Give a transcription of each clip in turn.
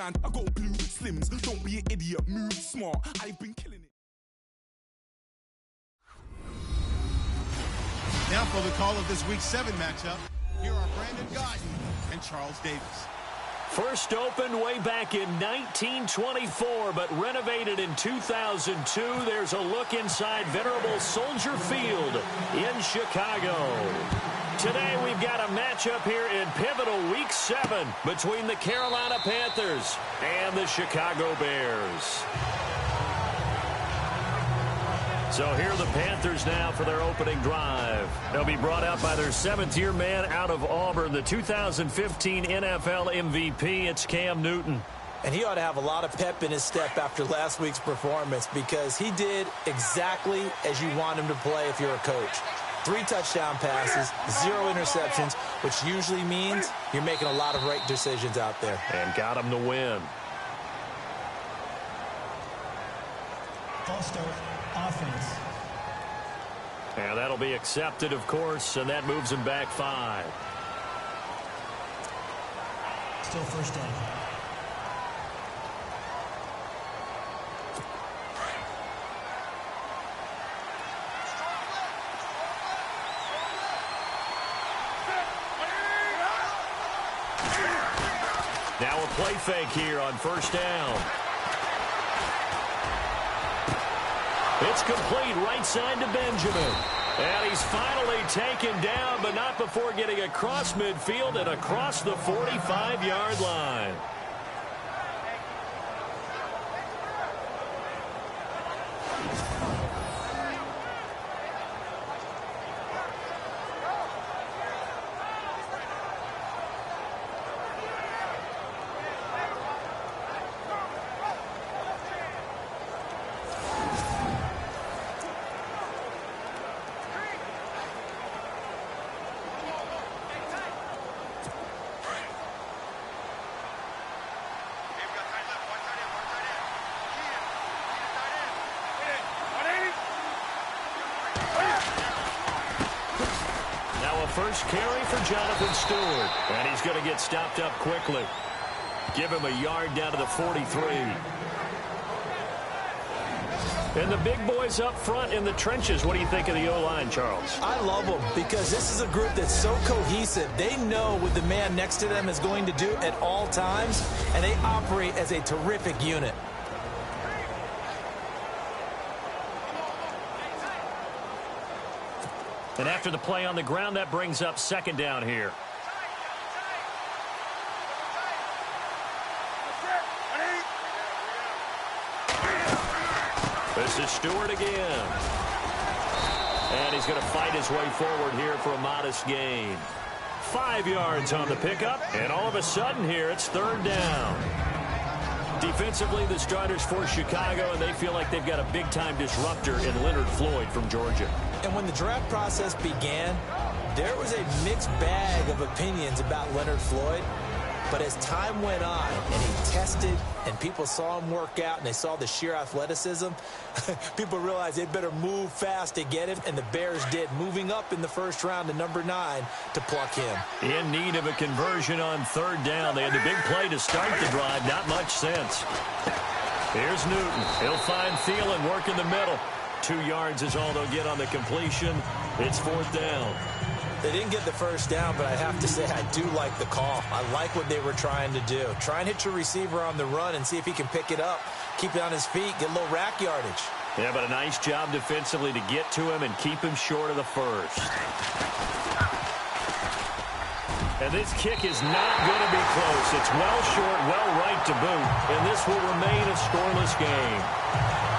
man, I got blue slims. Don't be an idiot, move smart. I've been killing it. Now for the call of this Week 7 matchup, here are Brandon Gaudin and Charles Davis. First opened way back in 1924, but renovated in 2002. There's a look inside venerable Soldier Field in Chicago. Today we've got a matchup here in pivotal Week 7 between the Carolina Panthers and the Chicago Bears. So here are the Panthers now for their opening drive. They'll be brought out by their 7th-year man out of Auburn, the 2015 NFL MVP. It's Cam Newton. And he ought to have a lot of pep in his step after last week's performance because he did exactly as you want him to play if you're a coach. 3 touchdown passes, 0 interceptions, which usually means you're making a lot of right decisions out there. And got him the win. False start. Offense. And that'll be accepted, of course, and that moves him back 5. Still first down. Now a play fake here on first down. It's complete right side to Benjamin. And he's finally taken down, but not before getting across midfield and across the 45-yard line. First carry for Jonathan Stewart. And he's going to get stopped up quickly. Give him a yard down to the 43. And the big boys up front in the trenches. What do you think of the O-line, Charles? I love them because this is a group that's so cohesive. They know what the man next to them is going to do at all times, and they operate as a terrific unit. And after the play on the ground, that brings up second down here. This is Stewart again. And he's going to fight his way forward here for a modest gain. 5 yards on the pickup, and all of a sudden here it's third down. Defensively, the starters for Chicago, and they feel like they've got a big-time disruptor in Leonard Floyd from Georgia. And when the draft process began, there was a mixed bag of opinions about Leonard Floyd. But as time went on and he tested and people saw him work out and they saw the sheer athleticism, people realized they'd better move fast to get him, and the Bears did, moving up in the first round to number 9 to pluck him. In need of a conversion on third down. They had the big play to start the drive. Not much sense. Here's Newton. He'll find Thielen, work in the middle. 2 yards is all they'll get on the completion. It's fourth down. They didn't get the first down, but I have to say I do like the call. I like what they were trying to do. Try and hit your receiver on the run and see if he can pick it up, keep it on his feet, get a little rack yardage. Yeah, but a nice job defensively to get to him and keep him short of the first. And this kick is not going to be close. It's well short, well right to boot, and this will remain a scoreless game.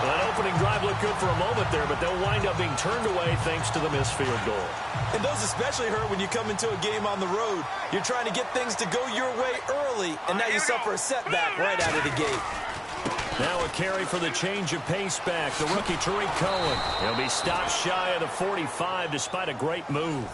Well, that opening drive looked good for a moment there, but they'll wind up being turned away thanks to the missed field goal. And those especially hurt when you come into a game on the road. You're trying to get things to go your way early, and now you suffer a setback right out of the gate. Now a carry for the change of pace back, the rookie Tariq Cohen. He'll be stopped shy of the 45 despite a great move.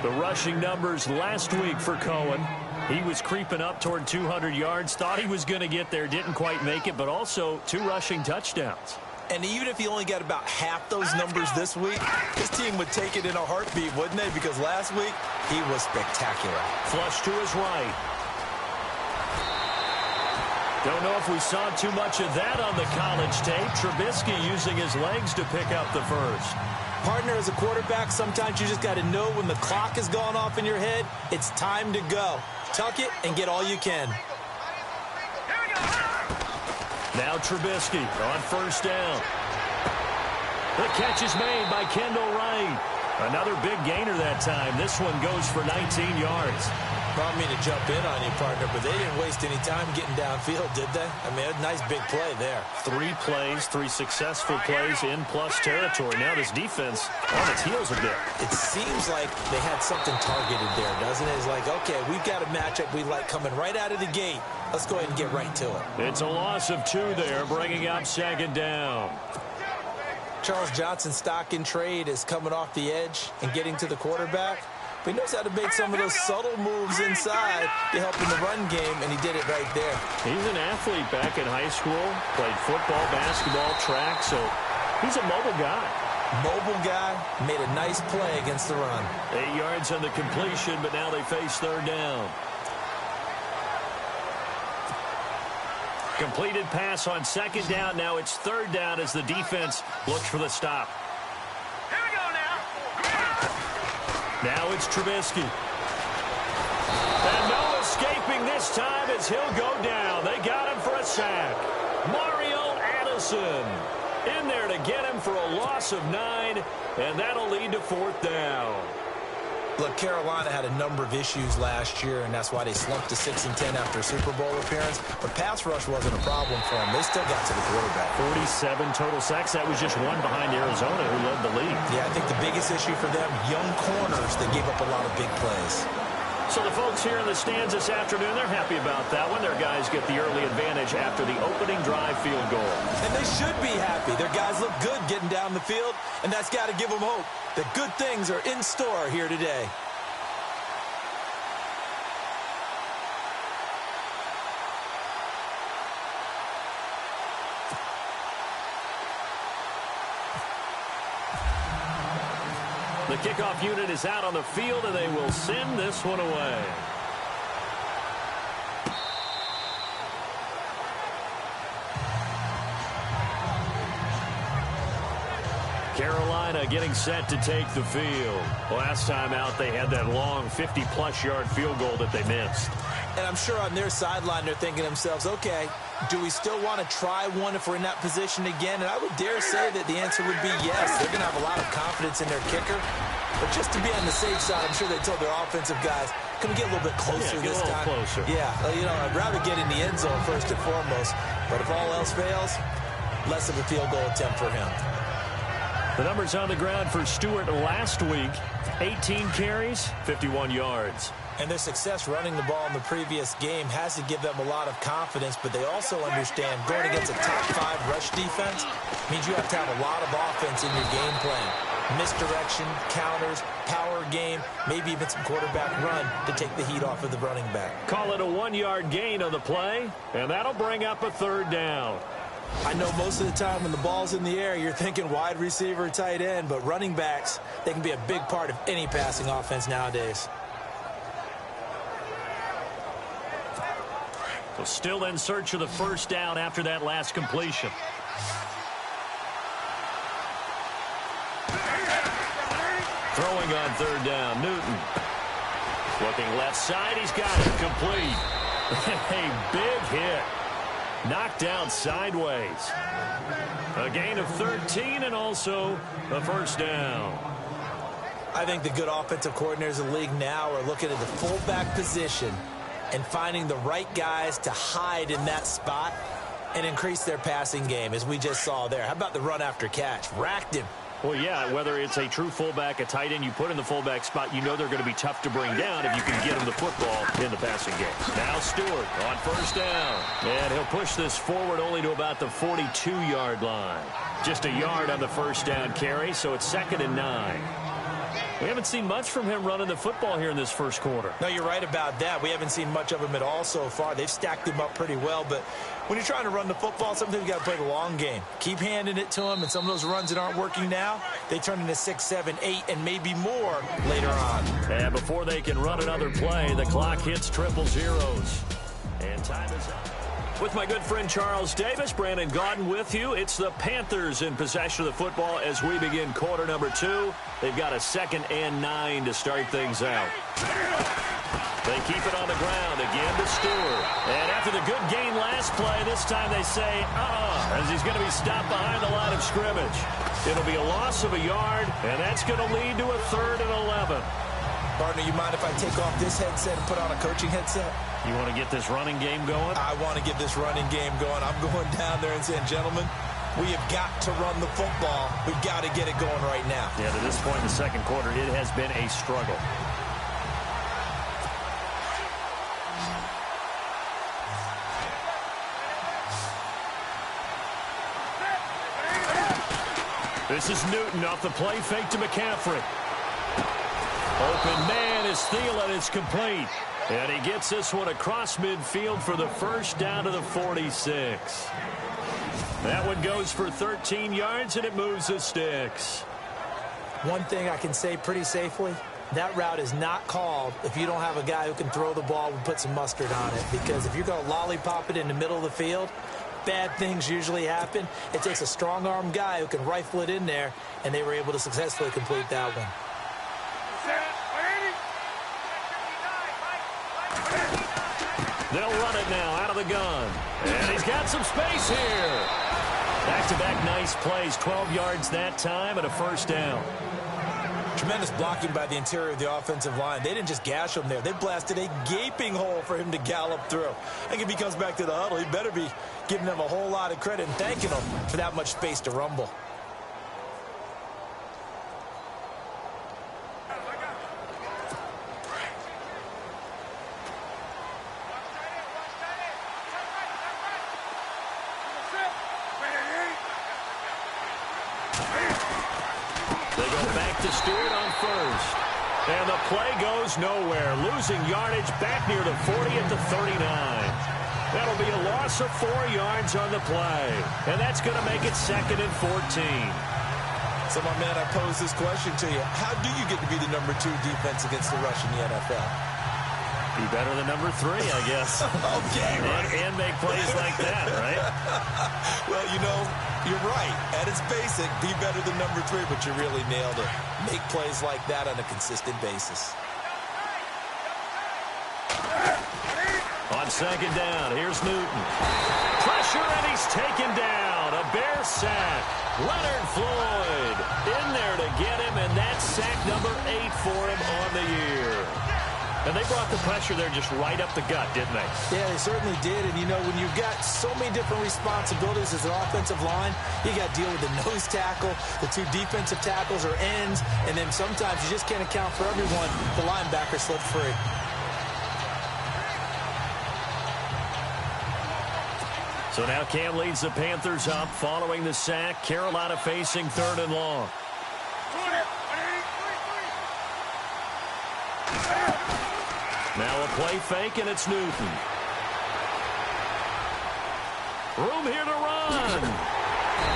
The rushing numbers last week for Cohen. He was creeping up toward 200 yards, thought he was going to get there, didn't quite make it, but also 2 rushing touchdowns. And even if he only got about half those numbers this week, his team would take it in a heartbeat, wouldn't they? Because last week, he was spectacular. Flush to his right. Don't know if we saw too much of that on the college tape. Trubisky using his legs to pick up the first. Partner, as a quarterback, sometimes you just got to know when the clock is going off in your head, it's time to go. Tuck it and get all you can. Now Trubisky on first down. The catch is made by Kendall Wright. Another big gainer that time. This one goes for 19 yards. I don't mean to jump in on you, partner, but they didn't waste any time getting downfield, did they? I mean, a nice big play there. 3 plays, 3 successful plays in plus territory. Now this defense on its heels a bit. It seems like they had something targeted there, doesn't it? It's like, okay, we've got a matchup we like coming right out of the gate. Let's go ahead and get right to it. It's a loss of 2 there, bringing up second down. Charles Johnson's stock in trade is coming off the edge and getting to the quarterback. But he knows how to make some of those subtle moves inside to help in the run game, and he did it right there. He's an athlete back in high school, played football, basketball, track, so he's a mobile guy. Mobile guy, made a nice play against the run. 8 yards on the completion, but now they face third down. Completed pass on second down. Now it's third down as the defense looks for the stop. Here we go now. Now it's Trubisky. And no escaping this time as he'll go down. They got him for a sack. Mario Addison in there to get him for a loss of 9, and that'll lead to fourth down. Look, Carolina had a number of issues last year, and that's why they slumped to 6-10 after a Super Bowl appearance. But pass rush wasn't a problem for them. They still got to the quarterback. 47 total sacks. That was just one behind Arizona, who led the league. Yeah, I think the biggest issue for them, young corners that gave up a lot of big plays. So the folks here in the stands this afternoon, they're happy about that one. Their guys get the early advantage after the opening drive field goal. And they should be happy. Their guys look good getting down the field, and that's got to give them hope that good things are in store here today. The kickoff unit is out on the field, and they will send this one away. Carolina getting set to take the field. Last time out, they had that long 50-plus yard field goal that they missed. And I'm sure on their sideline, they're thinking to themselves, okay, do we still want to try one if we're in that position again? And I would dare say that the answer would be yes. They're going to have a lot of confidence in their kicker. But just to be on the safe side, I'm sure they told their offensive guys, can we get a little bit closer this time? Closer. Yeah, you know, I'd rather get in the end zone first and foremost. But if all else fails, less of a field goal attempt for him. The numbers on the ground for Stewart last week, 18 carries, 51 yards. And their success running the ball in the previous game has to give them a lot of confidence, but they also understand going against a top-5 rush defense means you have to have a lot of offense in your game plan. Misdirection, counters, power game, maybe even some quarterback run to take the heat off of the running back. Call it a 1-yard gain on the play, and that'll bring up a third down. I know most of the time when the ball's in the air, you're thinking wide receiver, tight end, but running backs, they can be a big part of any passing offense nowadays. So still in search of the first down after that last completion. Throwing on third down, Newton. Looking left side, he's got it, complete. A big hit. Knocked down sideways. A gain of 13 and also a first down. I think the good offensive coordinators in the league now are looking at the fullback position and finding the right guys to hide in that spot and increase their passing game, as we just saw there. How about the run after catch? Racked him. Well, yeah, whether it's a true fullback, a tight end you put in the fullback spot, you know they're going to be tough to bring down if you can get them the football in the passing game. Now Stewart on first down. And he'll push this forward only to about the 42-yard line. Just a yard on the first down carry, so it's 2nd and 9. We haven't seen much from him running the football here in this first quarter. No, you're right about that. We haven't seen much of him at all so far. They've stacked him up pretty well, but when you're trying to run the football, sometimes you got to play the long game. Keep handing it to him, and some of those runs that aren't working now, they turn into 6, 7, 8, and maybe more later on. And before they can run another play, the clock hits triple zeros. And time is up. With my good friend Charles Davis, Brandon Gaudin with you. It's the Panthers in possession of the football as we begin quarter number 2. They've got a 2nd and 9 to start things out. They keep it on the ground again to Stewart. And after the good gain last play, this time they say, as he's going to be stopped behind the line of scrimmage. It'll be a loss of a yard, and that's going to lead to a 3rd and 11. Partner, you mind if I take off this headset and put on a coaching headset? You want to get this running game going? I want to get this running game going. I'm going down there and saying, gentlemen, we have got to run the football. We've got to get it going right now. Yeah, to this point in the second quarter, it has been a struggle. This is Newton off the play fake to McCaffrey. Open man is Thielen. It's complete. And he gets this one across midfield for the first down to the 46. That one goes for 13 yards, and it moves the sticks. One thing I can say pretty safely, that route is not called if you don't have a guy who can throw the ball and put some mustard on it. Because if you're going to lollipop it in the middle of the field, bad things usually happen. It takes a strong-arm guy who can rifle it in there, and they were able to successfully complete that one. They'll run it now out of the gun. And he's got some space here. Back-to-back nice plays, 12 yards that time and a first down. Tremendous blocking by the interior of the offensive line. They didn't just gash him there. They blasted a gaping hole for him to gallop through. I think if he comes back to the huddle, he better be giving them a whole lot of credit and thanking them for that much space to rumble. To Stewart on first. And the play goes nowhere. Losing yardage back near the 40 at the 39. That'll be a loss of 4 yards on the play. And that's going to make it 2nd and 14. So, my man, I pose this question to you. How do you get to be the number 2 defense against the rush in the NFL? Be better than number 3, I guess. Okay, right. And make plays like that, right? Well, you know, you're right. At its basic, be better than number 3, but you really nailed it. Make plays like that on a consistent basis. On 2nd down, here's Newton. Pressure, and he's taken down. A Bear sack. Leonard Floyd in there to get him, and that's sack number 8 for him on the year. And they brought the pressure there just right up the gut, didn't they? Yeah, they certainly did. And, you know, when you've got so many different responsibilities as an offensive line, you got to deal with the nose tackle, the 2 defensive tackles or ends, and then sometimes you just can't account for everyone. The linebacker slipped free. So now Cam leads the Panthers up following the sack. Carolina facing 3rd and long. Now a play fake, and it's Newton. Room here to run.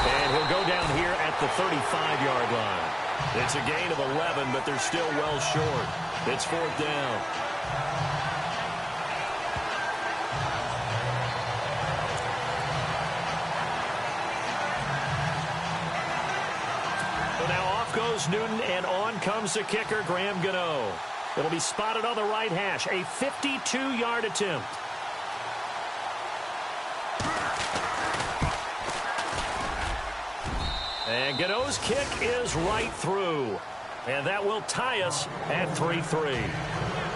And he'll go down here at the 35-yard line. It's a gain of 11, but they're still well short. It's 4th down. So now off goes Newton, and on comes the kicker, Graham Gano. It'll be spotted on the right hash. A 52-yard attempt. And Gano's kick is right through. And that will tie us at 3-3.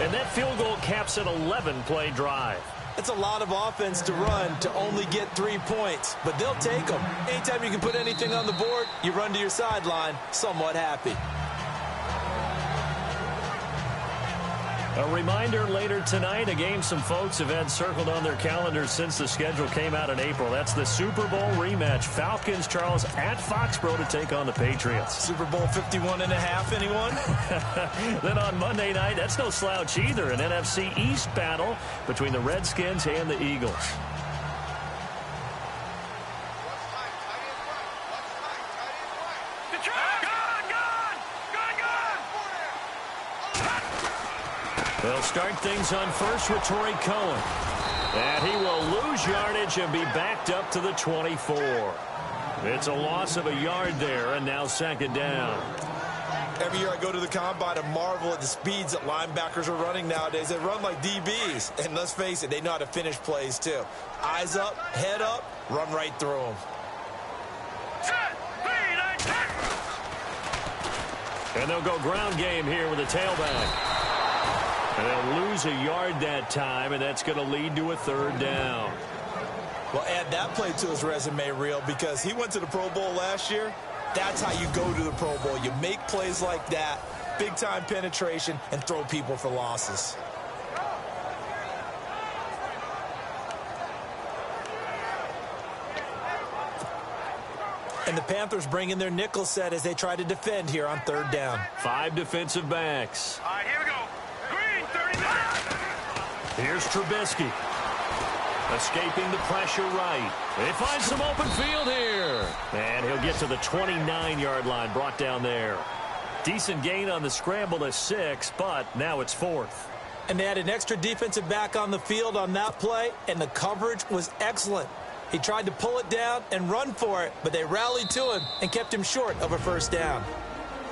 And that field goal caps an 11-play drive. It's a lot of offense to run to only get 3 points, but they'll take them. Anytime you can put anything on the board, you run to your sideline somewhat happy. A reminder later tonight, a game some folks have had circled on their calendars since the schedule came out in April. That's the Super Bowl rematch. Falcons, Charles, at Foxborough to take on the Patriots. Super Bowl 51.5, anyone? Then on Monday night, that's no slouch either, an NFC East battle between the Redskins and the Eagles. They'll start things on first with Torrey Cohen. And he will lose yardage and be backed up to the 24. It's a loss of a yard there, and now second down. Every year I go to the combine and marvel at the speeds that linebackers are running nowadays. They run like DBs. And let's face it, they know how to finish plays too. Eyes up, head up, run right through them. And they'll go ground game here with a tailback. And they'll lose a yard that time, and that's going to lead to a third down. Well, add that play to his resume reel because he went to the Pro Bowl last year. That's how you go to the Pro Bowl. You make plays like that, big-time penetration, and throw people for losses. And the Panthers bring in their nickel set as they try to defend here on third down. 5 defensive backs. All right, here we go. Green, 39. Here's Trubisky. Escaping the pressure right. They find some open field here. And he'll get to the 29-yard line, brought down there. Decent gain on the scramble to 6, but now it's 4th. And they had an extra defensive back on the field on that play, and the coverage was excellent. He tried to pull it down and run for it, but they rallied to him and kept him short of a first down.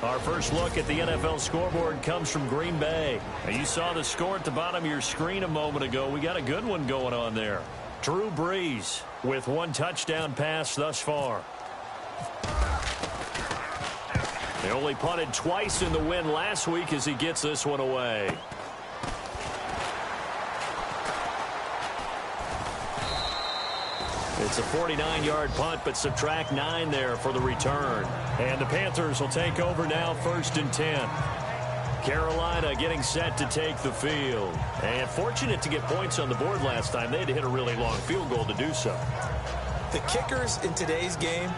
Our first look at the NFL scoreboard comes from Green Bay. Now, you saw the score at the bottom of your screen a moment ago. We got a good one going on there. Drew Brees with 1 touchdown pass thus far. They only punted twice in the win last week as he gets this one away. It's a 49-yard punt, but subtract 9 there for the return. And the Panthers will take over now, 1st and 10. Carolina getting set to take the field. And fortunate to get points on the board last time. They had to hit a really long field goal to do so. The kickers in today's game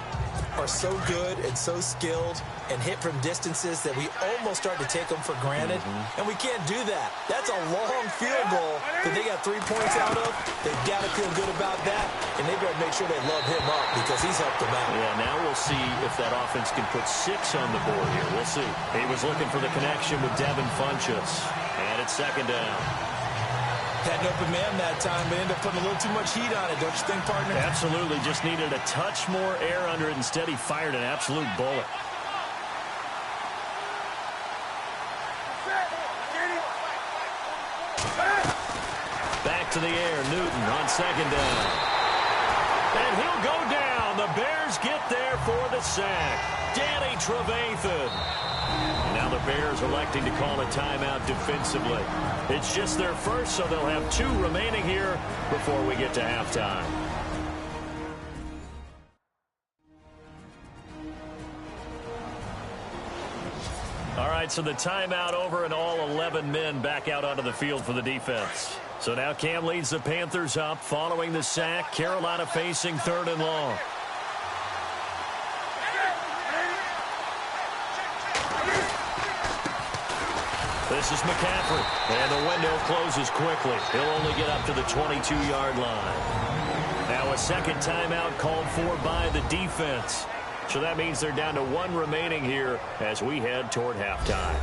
are so good and so skilled and hit from distances that we almost start to take them for granted. And we can't do that. That's a long field goal that they got 3 points out of. They've got to feel good about that, and they better make sure they love him up because he's helped them out. Yeah, now we'll see if that offense can put 6 on the board here. We'll see. He was looking for the connection with Devin Funchess. And it's second down. Had an open man that time, but ended up putting a little too much heat on it, don't you think, partner? Absolutely. Just needed a touch more air under it. Instead, he fired an absolute bullet. Back to the air. Newton on second down. And he'll go down. The Bears get there for the sack. Danny Trevathan. Now the Bears electing to call a timeout defensively. It's just their first, so they'll have 2 remaining here before we get to halftime. All right, so the timeout over and all 11 men back out onto the field for the defense. So now Cam leads the Panthers up following the sack. Carolina facing 3rd and long. This is McCaffrey, and the window closes quickly. He'll only get up to the 22-yard line. Now a second timeout called for by the defense. So that means they're down to 1 remaining here as we head toward halftime.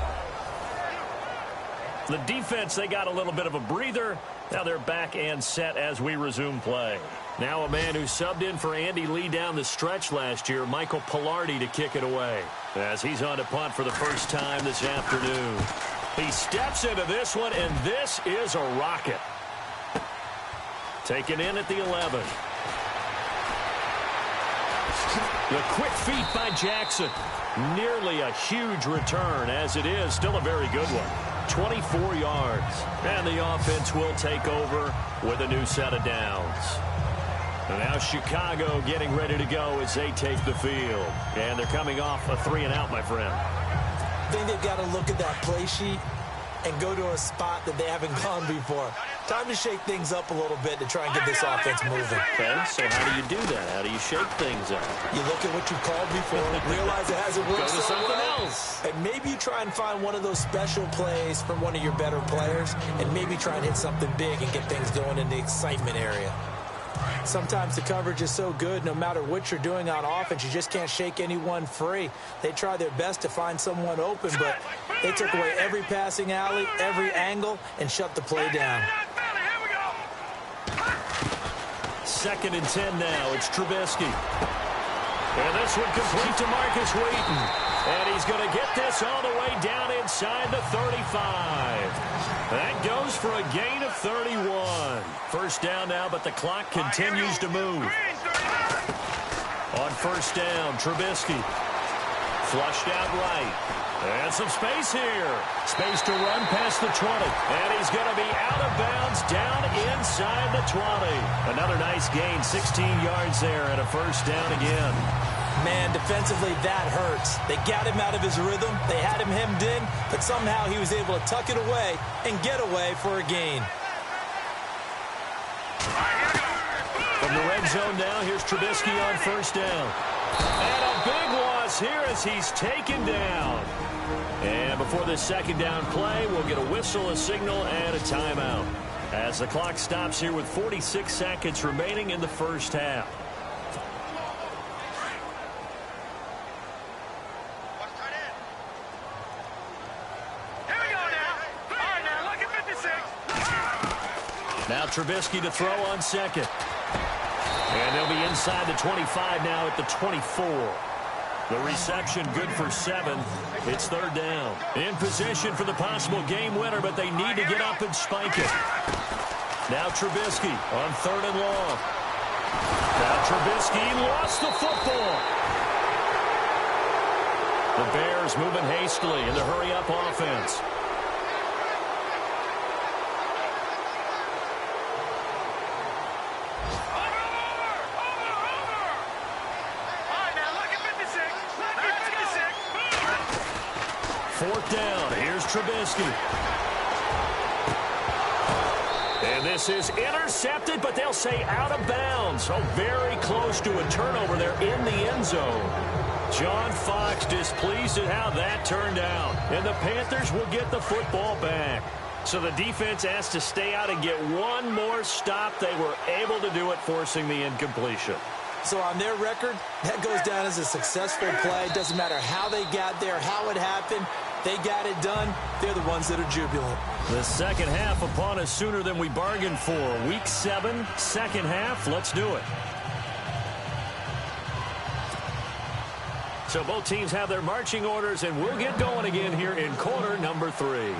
The defense, they got a little bit of a breather. Now they're back and set as we resume play. Now a man who subbed in for Andy Lee down the stretch last year, Michael Pilardi, to kick it away. As he's on to punt for the first time this afternoon. He steps into this one, and this is a rocket. Taken in at the 11. The quick feet by Jackson. Nearly a huge return, as it is still a very good one. 24 yards. And the offense will take over with a new set of downs. And now Chicago getting ready to go as they take the field. And they're coming off a 3-and-out, my friend. I think they've got to look at that play sheet and go to a spot that they haven't gone before. Time to shake things up a little bit to try and get this offense moving. Okay, so how do you do that? How do you shake things up? You look at what you called before, realize it hasn't worked Go to so something well, else. and maybe you try and find one of those special plays from one of your better players, and maybe try and hit something big and get things going in the excitement area. Sometimes the coverage is so good, no matter what you're doing on offense, you just can't shake anyone free. They try their best to find someone open, but they took away every passing alley, every angle, and shut the play down. 2nd and 10 now. It's Trubisky. And this one complete to Marcus Wheaton. And he's going to get this all the way down inside the 35. That goes for a gain of 31. First down now, but the clock continues to move. On first down, Trubisky. Flushed out right. And some space here. Space to run past the 20. And he's going to be out of bounds down inside the 20. Another nice gain, 16 yards there and a first down again. Man, defensively, that hurts. They got him out of his rhythm. They had him hemmed in, but somehow he was able to tuck it away and get away for a gain. From the red zone now, here's Trubisky on first down. And a big loss here as he's taken down. And before this second down play, we'll get a whistle, a signal, and a timeout. As the clock stops here with 46 seconds remaining in the first half. Now Trubisky to throw on second. And they'll be inside the 25 now at the 24. The reception good for 7. It's third down. In position for the possible game winner, but they need to get up and spike it. Now Trubisky on third and long. Now Trubisky lost the football. The Bears moving hastily in the hurry-up offense. Fourth down. Here's Trubisky. And this is intercepted, but they'll say out of bounds. So very close to a turnover there in the end zone. John Fox displeased at how that turned out. And the Panthers will get the football back. So the defense asked to stay out and get one more stop. They were able to do it, forcing the incompletion. So on their record, that goes down as a successful play. Doesn't matter how they got there, how it happened. They got it done. They're the ones that are jubilant. The second half upon us sooner than we bargained for. Week 7, second half. Let's do it. So both teams have their marching orders, and we'll get going again here in quarter number 3.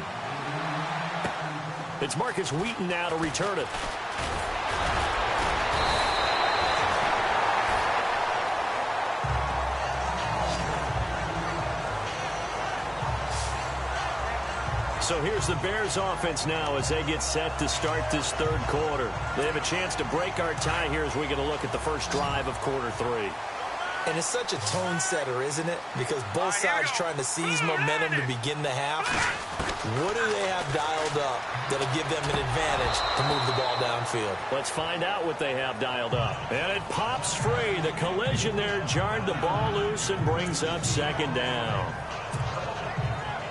It's Marcus Wheaton now to return it. So here's the Bears offense now as they get set to start this third quarter. They have a chance to break our tie here as we get a look at the first drive of quarter 3. And it's such a tone setter, isn't it? Because both sides trying to seize momentum to begin the half. What do they have dialed up that'll give them an advantage to move the ball downfield? Let's find out what they have dialed up. And it pops free. The collision there jarred the ball loose and brings up second down.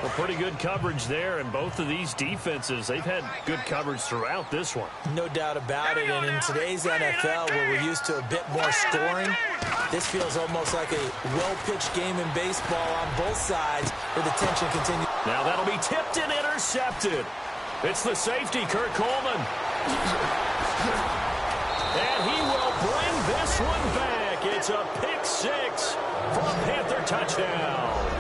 Well, pretty good coverage there, and both of these defenses, they've had good coverage throughout this one. No doubt about it, and in today's NFL, where we're used to a bit more scoring, this feels almost like a well-pitched game in baseball on both sides where the tension continues. Now that'll be tipped and intercepted. It's the safety, Kurt Coleman. And he will bring this one back. It's a pick 6 for a Panther touchdown.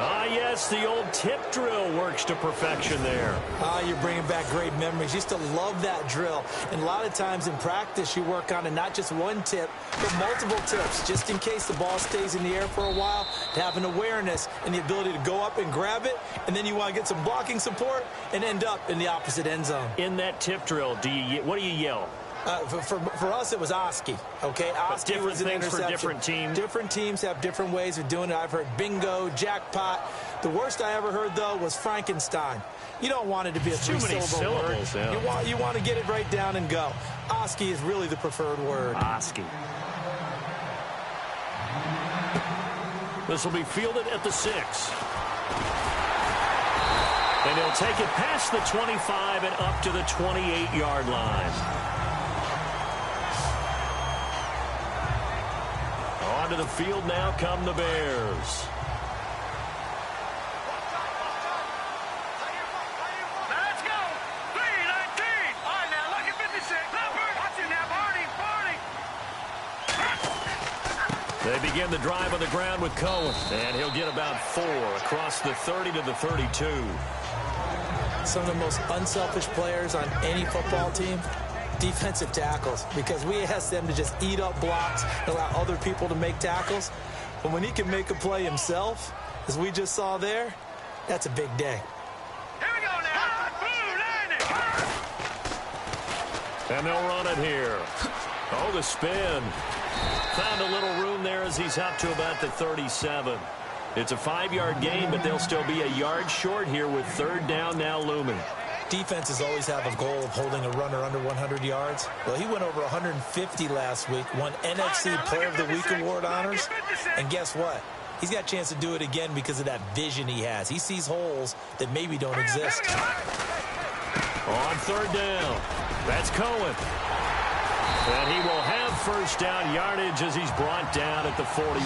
Ah, yes, the old tip drill works to perfection there. You're bringing back great memories. Used to love that drill. And a lot of times in practice, you work on it, not just one tip, but multiple tips, just in case the ball stays in the air for a while, to have an awareness and the ability to go up and grab it, and then you want to get some blocking support and end up in the opposite end zone. In that tip drill, what do you yell? For us, it was Oski. Okay, Oski was an interception. For different teams. Different teams have different ways of doing it. I've heard bingo, jackpot. The worst I ever heard, though, was Frankenstein. You don't want it to be a three-syllable word. Yeah. You want to get it right down and go. Oski is really the preferred word. Oski. This will be fielded at the 6. And he'll take it past the 25 and up to the 28-yard line. Onto the field now come the Bears. Let's go. 3-19. All right, now look at They begin the drive on the ground with Cohen, and he'll get about 4 across the 30 to the 32. Some of the most unselfish players on any football team, defensive tackles, because we ask them to just eat up blocks and allow other people to make tackles. But when he can make a play himself, as we just saw there, that's a big day. Here we go now. Blue landing. And they'll run it here. Oh, the spin. Found a little room there as he's up to about the 37. It's a 5-yard gain, but they'll still be a yard short here with 3rd down now looming. Defenses always have a goal of holding a runner under 100 yards. Well, he went over 150 last week, won NFC Player of the Week award honors. And guess what? He's got a chance to do it again because of that vision he has. He sees holes that maybe don't exist. On 3rd down, that's Cohen. And he will have 1st down yardage as he's brought down at the 41.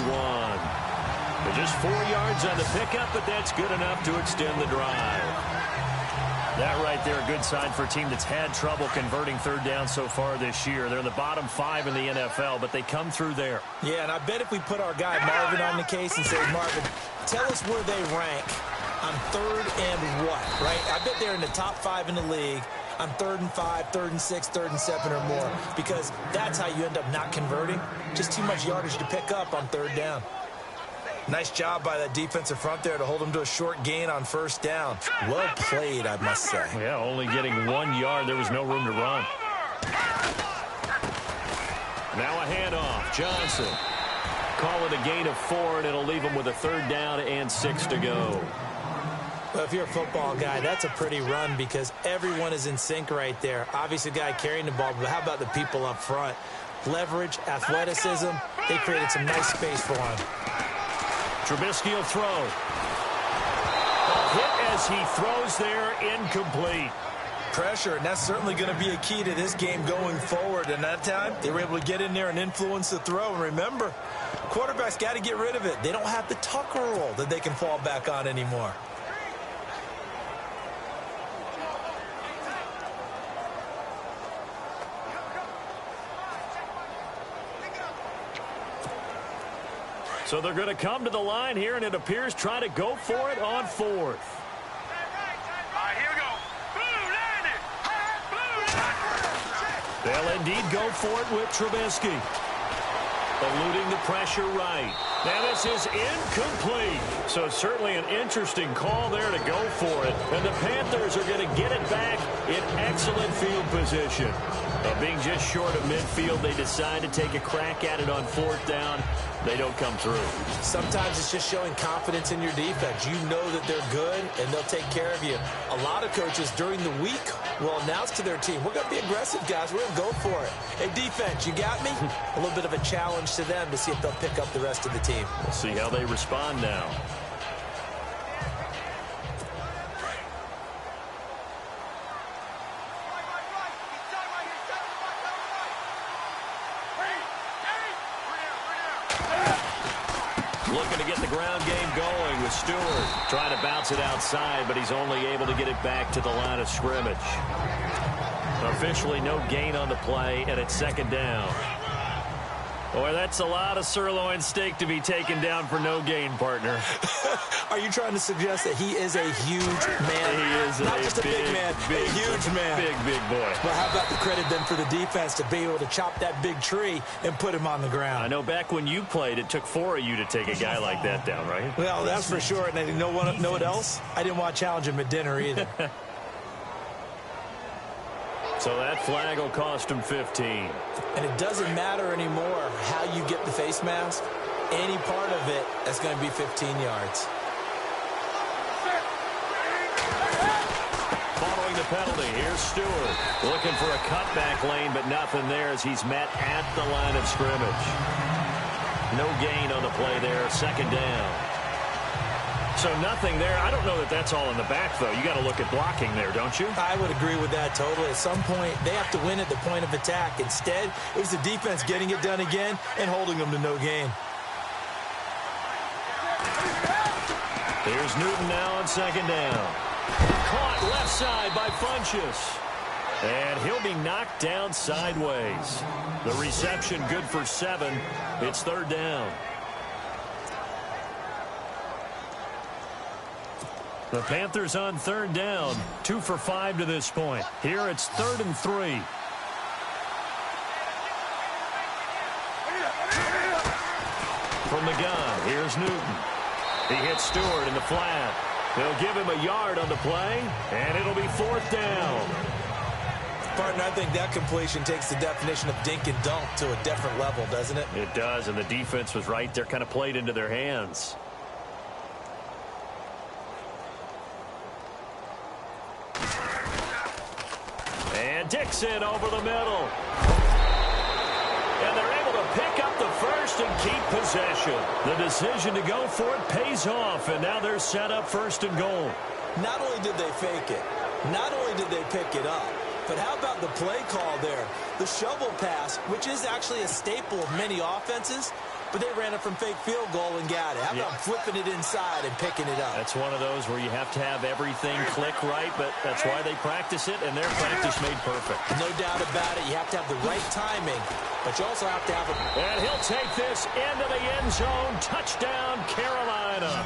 Just 4 yards on the pickup, but that's good enough to extend the drive. That right there, a good sign for a team that's had trouble converting 3rd down so far this year. They're in the bottom 5 in the NFL, but they come through there. Yeah, and I bet if we put our guy Marvin on the case and say, Marvin, tell us where they rank on 3rd and what, right? I bet they're in the top 5 in the league on 3rd and 5, 3rd and 6, 3rd and 7 or more, because that's how you end up not converting. Just too much yardage to pick up on 3rd down. Nice job by that defensive front there to hold him to a short gain on 1st down. Well played, I must say. Yeah, only getting 1 yard. There was no room to run. Now a handoff. Johnson. Call it a gain of 4, and it'll leave him with a 3rd down and 6 to go. Well, if you're a football guy, that's a pretty run because everyone is in sync right there. Obviously, the guy carrying the ball, but how about the people up front? Leverage, athleticism, they created some nice space for him. Trubisky will throw. A hit as he throws there, incomplete. Pressure, and that's certainly going to be a key to this game going forward. And that time, they were able to get in there and influence the throw. And remember, quarterbacks got to get rid of it. They don't have the Tucker rule that they can fall back on anymore. So they're going to come to the line here, and it appears try to go for it on 4th. All right, here we go. Blue landing. Blue landing. They'll indeed go for it with Trubisky. Eluding the pressure right. Now this is incomplete. So certainly an interesting call there to go for it. And the Panthers are going to get it back in excellent field position. Being just short of midfield, they decide to take a crack at it on 4th down. They don't come through. Sometimes it's just showing confidence in your defense. You know that they're good, and they'll take care of you. A lot of coaches during the week will announce to their team, we're going to be aggressive, guys. We're going to go for it. Hey, defense, you got me? A little bit of a challenge to them to see if they'll pick up the rest of the team. We'll see how they respond now. Looking to get the ground game going with Stewart. Trying to bounce it outside, but he's only able to get it back to the line of scrimmage. Officially no gain on the play, and it's 2nd down. Boy, that's a lot of sirloin steak to be taken down for no gain, partner. Are you trying to suggest that he is a huge man? He is not just a big man, a huge man. Big boy. Well, how about the credit then for the defense to be able to chop that big tree and put him on the ground? I know back when you played, it took 4 of you to take a guy like that down, right? Well, that's for sure. And you know what else? I didn't want to challenge him at dinner either. So that flag will cost him 15. And it doesn't matter anymore how you get the face mask. Any part of it, that's going to be 15 yards. Following the penalty, here's Stewart. Looking for a cutback lane, but nothing there as he's met at the line of scrimmage. No gain on the play there, 2nd down. So nothing there. I don't know that that's all in the back, though. You got to look at blocking there, don't you? I would agree with that totally. At some point, they have to win at the point of attack. Instead, it was the defense getting it done again and holding them to no gain. Here's Newton now on 2nd down. Caught left side by Funchess. And he'll be knocked down sideways. The reception good for 7. It's 3rd down. The Panthers on 3rd down. 2 for 5 to this point. Here it's 3rd and 3. From the gun, here's Newton. He hits Stewart in the flat. They'll give him a yard on the play, and it'll be 4th down. Partner, I think that completion takes the definition of dink and dunk to a different level, doesn't it? It does, and the defense was right there, kind of played into their hands. And Dixon over the middle. And they're able to pick up the first and keep possession. The decision to go for it pays off, and now they're set up 1st and goal. Not only did they fake it, not only did they pick it up, but how about the play call there? The shovel pass, which is actually a staple of many offenses, but they ran it from fake field goal and got it. How about flipping it inside and picking it up? That's one of those where you have to have everything click right, but that's why they practice it, and their practice made perfect. No doubt about it. You have to have the right timing, but you also have to have it. And he'll take this into the end zone. Touchdown, Carolina.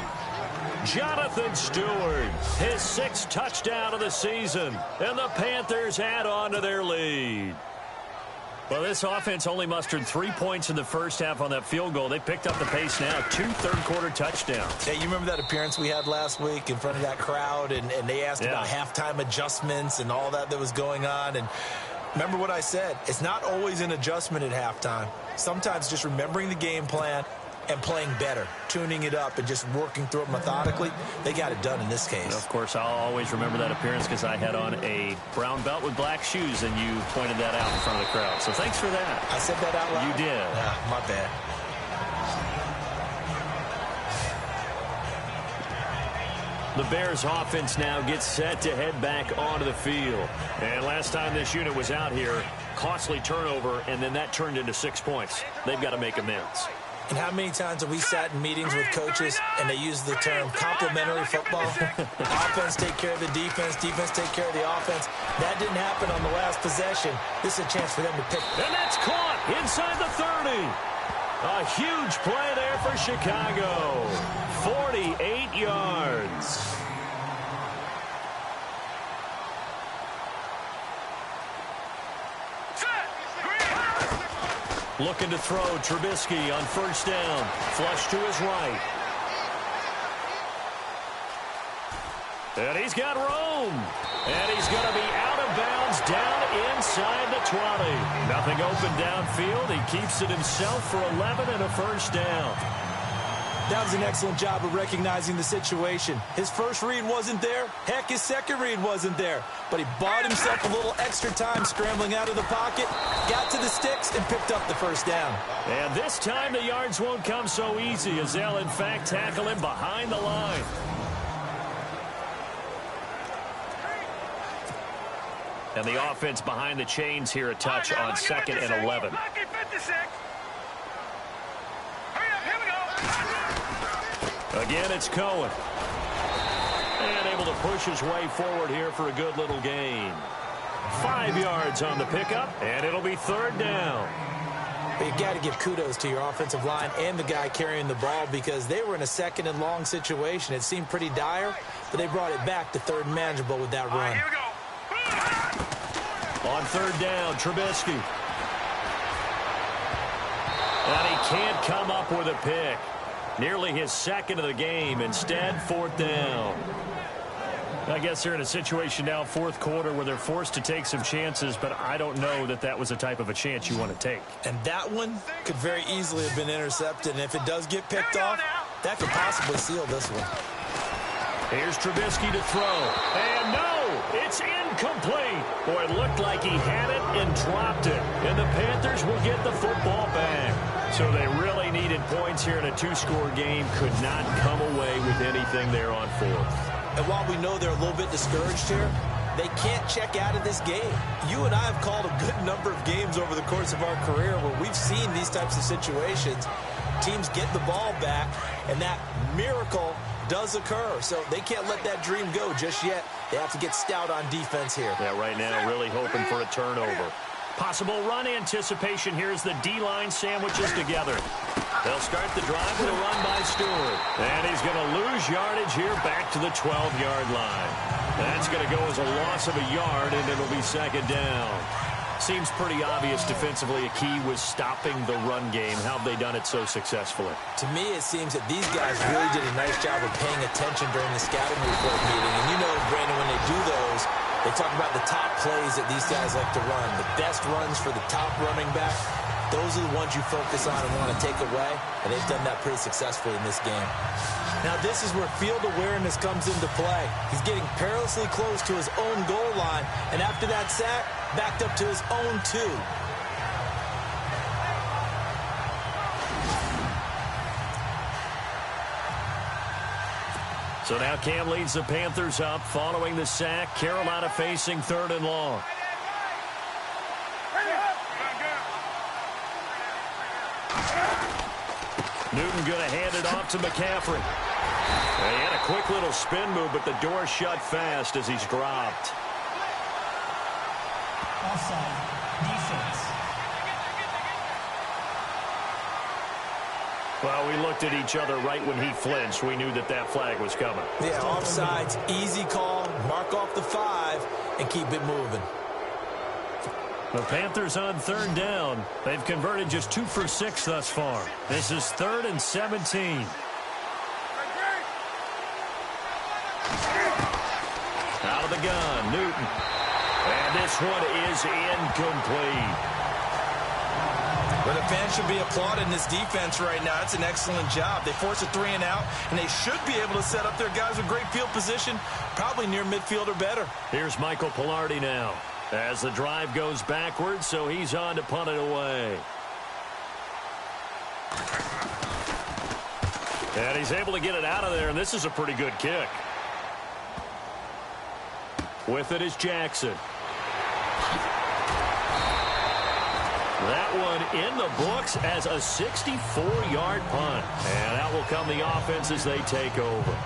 Jonathan Stewart, his 6th touchdown of the season, and the Panthers add on to their lead. Well, this offense only mustered 3 points in the first half on that field goal. They picked up the pace now. 2 third-quarter touchdowns. Hey, you remember that appearance we had last week in front of that crowd, and they asked about halftime adjustments and all that was going on, and remember what I said. It's not always an adjustment at halftime. Sometimes just remembering the game plan and playing better, tuning it up and just working through it methodically. They got it done in this case. Of course, I'll always remember that appearance because I had on a brown belt with black shoes, and you pointed that out in front of the crowd. So thanks for that. I said that out loud? You did. My bad. The Bears offense now gets set to head back onto the field. And last time this unit was out here, costly turnover, and then that turned into 6 points. They've got to make amends. And how many times have we sat in meetings with coaches and they use the term complementary football? Offense take care of the defense, defense take care of the offense. That didn't happen on the last possession. This is a chance for them to pick. And that's caught inside the 30. A huge play there for Chicago. 48 yards. Looking to throw, Trubisky on 1st down. Flush to his right. And he's got room. And he's going to be out of bounds down inside the 20. Nothing open downfield. He keeps it himself for 11 and a 1st down. That was an excellent job of recognizing the situation. His first read wasn't there. Heck, his second read wasn't there. But he bought himself a little extra time scrambling out of the pocket, got to the sticks, and picked up the 1st down. And this time the yards won't come so easy as they'll, in fact, tackle him behind the line. And the offense behind the chains here a touch on 2nd and 11. Again, it's Cohen. And able to push his way forward here for a good little gain. 5 yards on the pickup, and it'll be 3rd down. But you got to give kudos to your offensive line and the guy carrying the ball because they were in a 2nd and long situation. It seemed pretty dire, but they brought it back to 3rd and manageable with that run. Here we go. On 3rd down, Trubisky. And he can't come up with a pick. Nearly his 2nd of the game. Instead, 4th down. I guess they're in a situation now, 4th quarter, where they're forced to take some chances, but I don't know that that was the type of a chance you want to take. And that one could very easily have been intercepted, and if it does get picked off, that could possibly seal this one. Here's Trubisky to throw. And no, it's incomplete. Boy, it looked like he had it and dropped it. And the Panthers will get the football back. So they really needed points here in a 2-score game. Could not come away with anything there on 4th. And while we know they're a little bit discouraged here, they can't check out of this game. You and I have called a good number of games over the course of our career where we've seen these types of situations. Teams get the ball back, and that miracle does occur. So they can't let that dream go just yet. They have to get stout on defense here. Yeah, right now really hoping for a turnover. Possible run anticipation here as the D-line sandwiches together. They'll start the drive with a run by Stewart. And he's going to lose yardage here back to the 12-yard line. That's going to go as a loss of a yard, and it'll be second down. Seems pretty obvious defensively a key was stopping the run game. How have they done it so successfully? To me, it seems that these guys really did a nice job of paying attention during the scouting report meeting. And you know, Brandon, when they do those, they talk about the top plays that these guys like to run. The best runs for the top running back, those are the ones you focus on and want to take away. And they've done that pretty successfully in this game. Now, this is where field awareness comes into play. He's getting perilously close to his own goal line. And after that sack, backed up to his own 2. So now Cam leads the Panthers up following the sack. Carolina facing 3rd and long. Newton going to hand it off to McCaffrey. He had a quick little spin move, but the door shut fast as he's dropped. Offside. Defense. Well, we looked at each other right when he flinched. We knew that that flag was coming. Yeah, offsides, easy call, mark off the 5, and keep it moving. The Panthers on 3rd down. They've converted just 2 for 6 thus far. This is 3rd and 17. Out of the gun, Newton. And this one is incomplete. But the fans should be applauding this defense right now. It's an excellent job. They force a 3-and-out, and they should be able to set up their guys with great field position, probably near midfield or better. Here's Michael Pilardi now as the drive goes backwards, so he's on to punt it away. And he's able to get it out of there, and this is a pretty good kick. With it is Jackson. That one in the books as a 64-yard punt. And out will come the offense as they take over.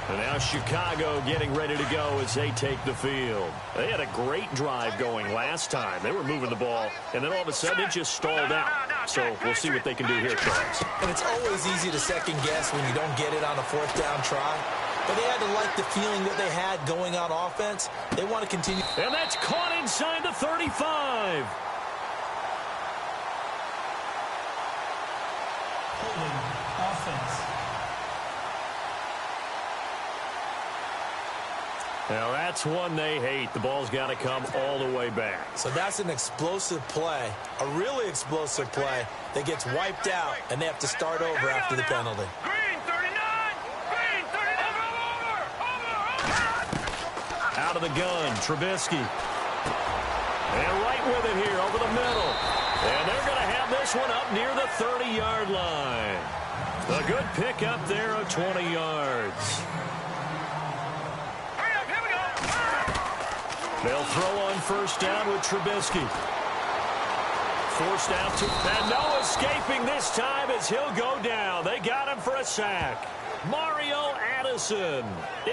And now Chicago getting ready to go as they take the field. They had a great drive going last time. They were moving the ball, and then all of a sudden it just stalled out. So we'll see what they can do here, Charles. And it's always easy to second guess when you don't get it on a 4th down try. But they had to like the feeling that they had going on offense. They want to continue. And that's caught inside the 35. Holding. Offense. Now that's one they hate. The ball's got to come all the way back. So that's an explosive play, a really explosive play that gets wiped out, and they have to start over after the penalty. Green 39! Green 39! Over! Out of the gun, Trubisky. And right with it here over the middle. And they're going to have this one up near the 30-yard line. A good pick up there of 20 yards. They'll throw on 1st down with Trubisky. Forced out to, and no escaping this time as he'll go down. They got him for a sack. Mario Addison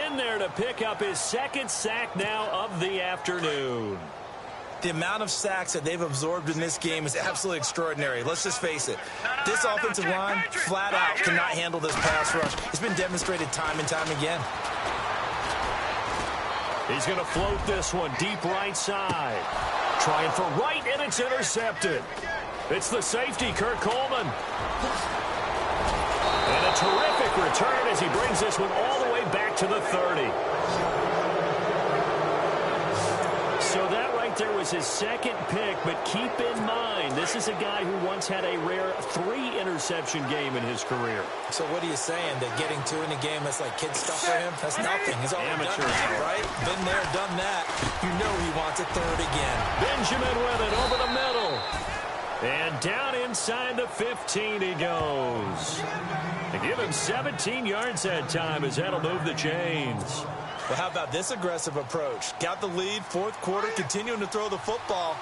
in there to pick up his 2nd sack now of the afternoon. The amount of sacks that they've absorbed in this game is absolutely extraordinary. Let's just face it. This offensive line, flat out, cannot handle this pass rush. It's been demonstrated time and time again. He's going to float this one deep right side. Trying for right, and it's intercepted. It's the safety, Kurt Coleman. And a terrific return as he brings this one all the way back to the 30. So that right there was his 2nd pick, but keep in mind, this is a guy who once had a rare 3-interception game in his career. So what are you saying, that getting 2 in a game, that's like kid stuff for him? That's nothing. He's already Amateur done that, right? Been there, done that. You know he wants a 3rd again. Benjamin with it over the middle. And down inside the 15 he goes. They give him 17 yards that time as that'll move the chains. Well, how about this aggressive approach? Got the lead, 4th quarter, continuing to throw the football.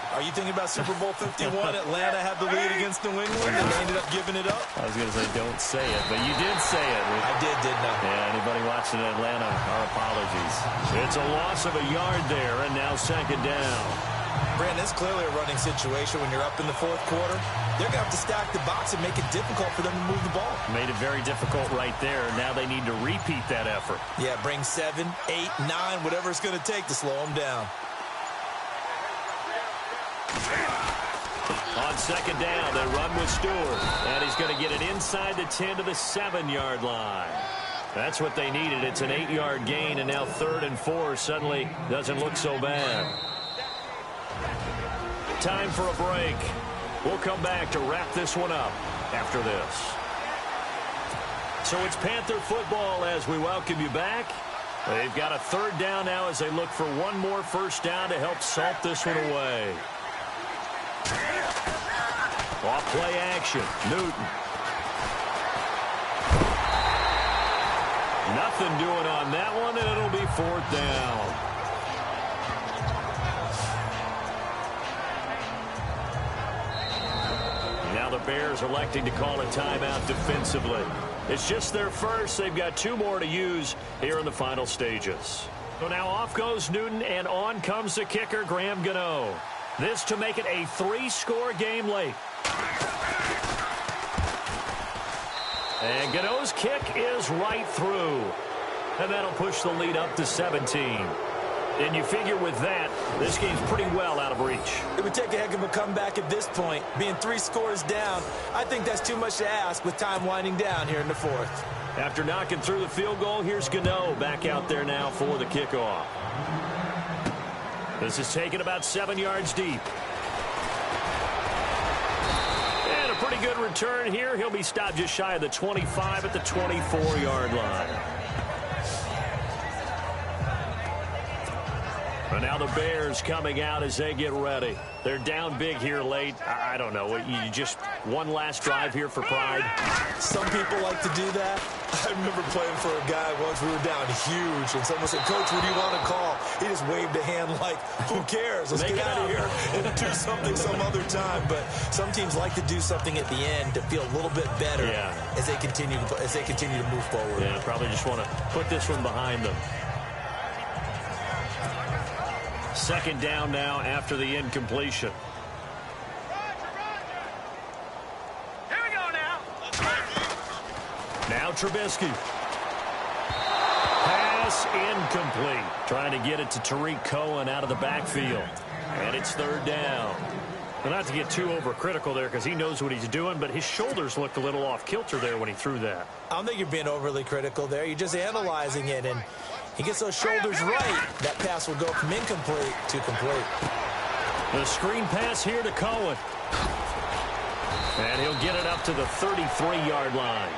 Are you thinking about Super Bowl 51? Atlanta had the lead against New England, and they ended up giving it up? I was going to say don't say it, but you did say it. I didn't I? Yeah, anybody watching Atlanta, our apologies. It's a loss of a yard there, and now second down. Brandon, it's clearly a running situation when you're up in the fourth quarter. They're going to have to stack the box and make it difficult for them to move the ball. Made it very difficult right there. Now they need to repeat that effort. Yeah, bring 7, 8, 9, whatever it's going to take to slow them down. On second down, they run with Stewart, and he's going to get it inside the 10 to the 7-yard line. That's what they needed. It's an 8-yard gain, and now 3rd and 4 suddenly doesn't look so bad. Time for a break. We'll come back to wrap this one up after this. So it's Panther football as we welcome you back. They've got a 3rd down now as they look for one more first down to help salt this one away. Off play action. Newton. Nothing doing on that one, and it'll be 4th down. Now the Bears electing to call a timeout defensively. It's just their first. They've got 2 more to use here in the final stages. So now off goes Newton, and on comes the kicker, Graham Gano. This to make it a 3-score game late. And Gano's kick is right through. And that'll push the lead up to 17. And you figure with that, this game's pretty well out of reach. It would take a heck of a comeback at this point. Being 3 scores down, I think that's too much to ask with time winding down here in the 4th. After knocking through the field goal, here's Gano back out there now for the kickoff. This is taken about 7 yards deep. And a pretty good return here. He'll be stopped just shy of the 25 at the 24-yard line. And now the Bears coming out as they get ready. They're down big here late. I don't know. You just one last drive here for pride? Some people like to do that. I remember playing for a guy once. We were down huge, and someone said, "Coach, what do you want to call?" He just waved a hand like, who cares? Let's get out of here and do something some other time. But some teams like to do something at the end to feel a little bit better as they continue to move forward. Yeah, probably just want to put this one behind them. Second down now after the incompletion. Here we go now. Now Trubisky. Pass incomplete. Trying to get it to Tariq Cohen out of the backfield. And it's 3rd down. Well, not to get too overcritical there because he knows what he's doing, but his shoulders looked a little off kilter there when he threw that. I don't think you're being overly critical there. You're just analyzing it, and he gets those shoulders right. That pass will go from incomplete to complete. The screen pass here to Cohen. And he'll get it up to the 33-yard line.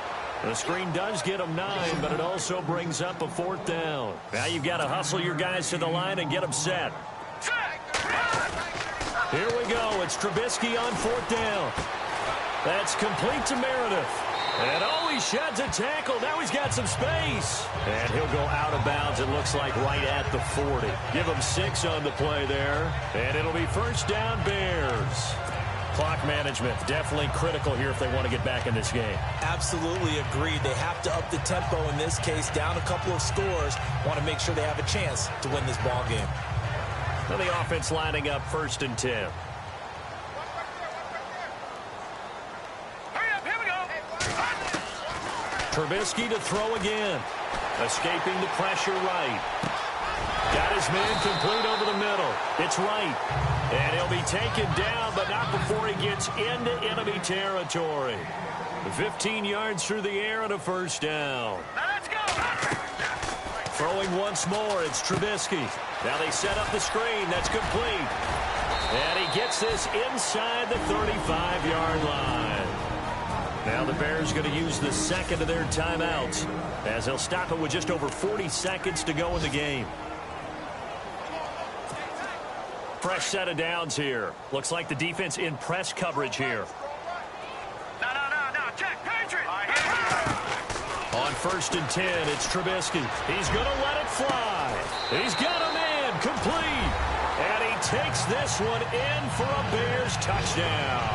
The screen does get him 9, but it also brings up a 4th down. Now you've got to hustle your guys to the line and get them set. Here we go. It's Trubisky on 4th down. That's complete to Meredith. And he sheds a tackle. Now he's got some space. And he'll go out of bounds, it looks like, right at the 40. Give him 6 on the play there. And it'll be 1st down Bears. Clock management, definitely critical here if they want to get back in this game. Absolutely agreed. They have to up the tempo in this case, down a couple of scores. Want to make sure they have a chance to win this ball game. Now the offense lining up 1st and 10. Hurry up, here we go. Trubisky to throw again. Escaping the pressure right. Got his man complete over the middle. It's right. And he'll be taken down, but not before he gets into enemy territory. 15 yards through the air and a 1st down. Now let's go. Throwing once more, it's Trubisky. Now they set up the screen. That's complete. And he gets this inside the 35-yard line. Now the Bears going to use the 2nd of their timeouts as they'll stop it with just over 40 seconds to go in the game. Fresh set of downs here. Looks like the defense in press coverage here. No, check, Patriot. On 1st and 10, it's Trubisky. He's going to let it fly. He's got a man complete. And he takes this one in for a Bears touchdown.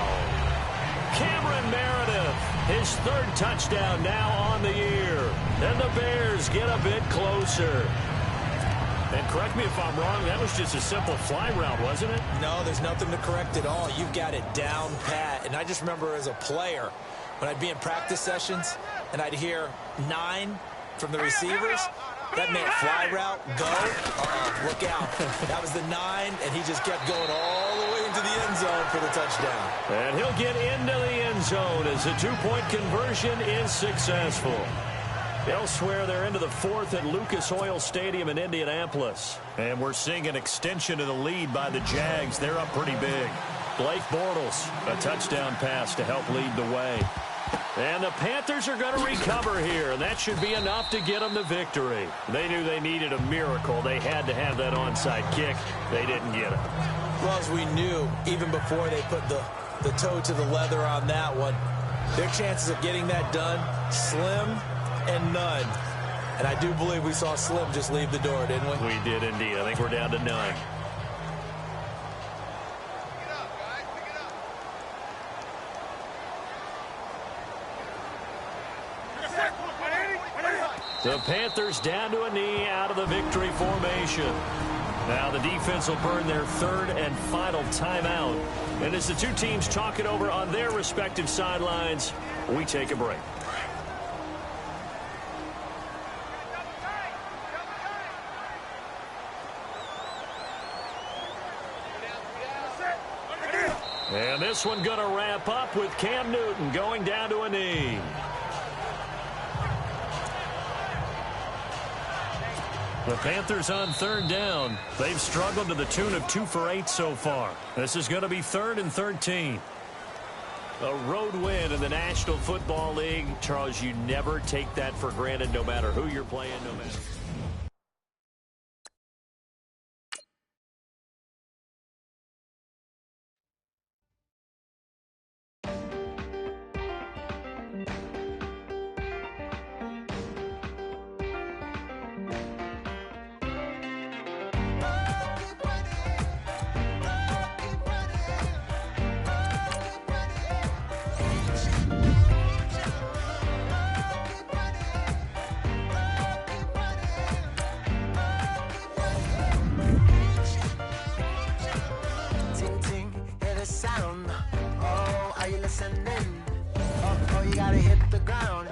Cameron Meredith, his third touchdown now on the year. And the Bears get a bit closer. And correct me if I'm wrong, that was just a simple fly route, wasn't it? No, there's nothing to correct at all. You've got it down pat. And I just remember as a player, when I'd be in practice sessions and I'd hear 9 from the receivers, that meant fly route, go, look out. That was the 9, and he just kept going all the way into the end zone for the touchdown. And he'll get into the end zone as the 2-point conversion is successful. Elsewhere, they're into the 4th at Lucas Oil Stadium in Indianapolis. And we're seeing an extension of the lead by the Jags. They're up pretty big. Blake Bortles, a touchdown pass to help lead the way. And the Panthers are going to recover here, and that should be enough to get them the victory. They knew they needed a miracle. They had to have that onside kick. They didn't get it. Well, as we knew, even before they put the toe to the leather on that one, their chances of getting that done, slim and none. And I do believe we saw Slim just leave the door, didn't we? We did indeed. I think we're down to none. The Panthers down to a knee out of the victory formation. Now the defense will burn their 3rd and final timeout. And as the two teams talk it over on their respective sidelines, we take a break. And this one going to wrap up with Cam Newton going down to a knee. The Panthers on 3rd down. They've struggled to the tune of 2 for 8 so far. This is going to be 3rd and 13. A road win in the National Football League. Charles, you never take that for granted, no matter who you're playing, no matter. You gotta hit the ground.